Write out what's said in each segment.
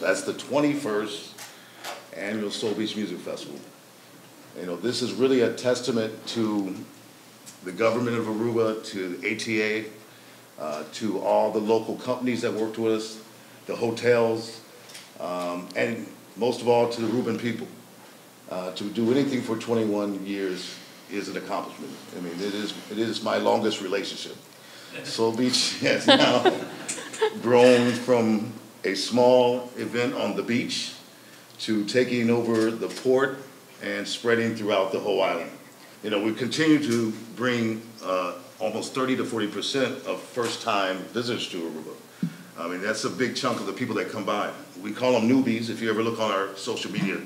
That's the 21st annual Soul Beach Music Festival. You know, this is really a testament to the government of Aruba, to ATA, to all the local companies that worked with us, the hotels, and most of all to the Aruban people. To do anything for 21 years is an accomplishment. I mean, it is my longest relationship. Soul Beach has now grown from a small event on the beach to taking over the port and spreading throughout the whole island. You know, we continue to bring almost 30 to 40% of first-time visitors to Aruba. I mean, that's a big chunk of the people that come by. We call them newbies. If you ever look on our social media,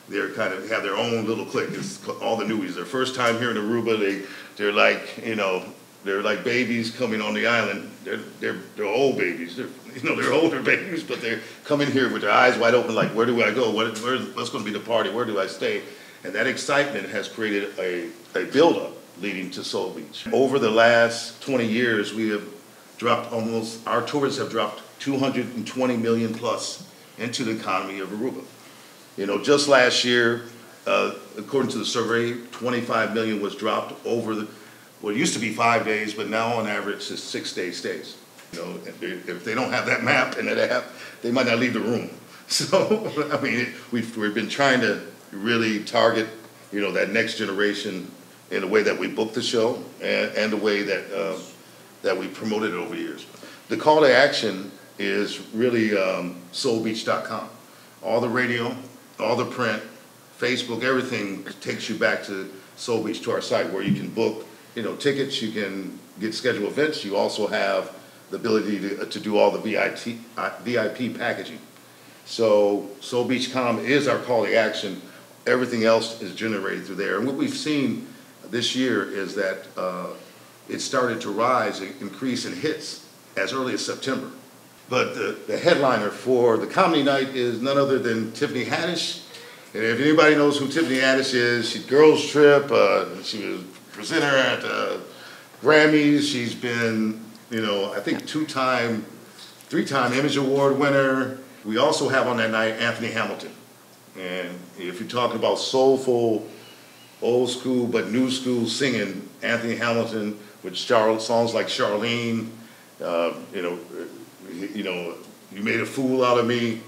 they're kind of have their own little clique. It's all the newbies. Their first time here in Aruba, they're like, you know, they're like babies coming on the island. They're old babies. They're older babies, but they're coming here with their eyes wide open, like, where do I go? What's going to be the party? Where do I stay? And that excitement has created a buildup leading to Soul Beach. Over the last 20 years, we have dropped our tourists have dropped 220 million plus into the economy of Aruba. You know, just last year, according to the survey, 25 million was dropped over what used to be 5 days, but now on average is 6-day stays. You know, if they don't have that map and that app, they might not leave the room. So, I mean, we've been trying to really target, you know, that next generation in the way that we book the show and the way that that we promoted it over the years. The call to action is really soulbeach.com. All the radio, all the print, Facebook, everything takes you back to Soul Beach, to our site where you can book, you know, tickets, you can get scheduled events. You also have the ability to do all the VIP packaging. So soulbeach.com is our call to action. Everything else is generated through there. And what we've seen this year is that it started to rise and increase in hits as early as September. But the headliner for the comedy night is none other than Tiffany Haddish. And if anybody knows who Tiffany Haddish is, she's Girls Trip. She was presenter at Grammys. She's been, you know, I think 3-time Image Award winner. We also have on that night Anthony Hamilton. And if you're talking about soulful, old school but new school singing, Anthony Hamilton with songs like Charlene, You Made a Fool Out of Me.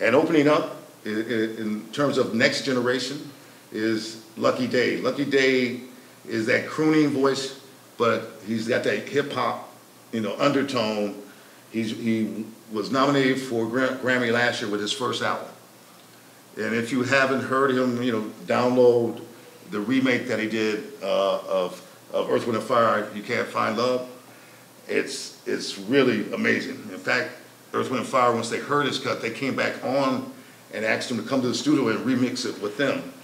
And opening up in terms of next generation is Lucky Day. Lucky Day is that crooning voice, but he's got that hip hop, you know, undertone. He was nominated for Grammy last year with his first album. And if you haven't heard him, you know, download the remake that he did of Earth, Wind & Fire, You Can't Find Love. It's really amazing. In fact, Earth, Wind & Fire, once they heard his cut, they came back on and asked him to come to the studio and remix it with them.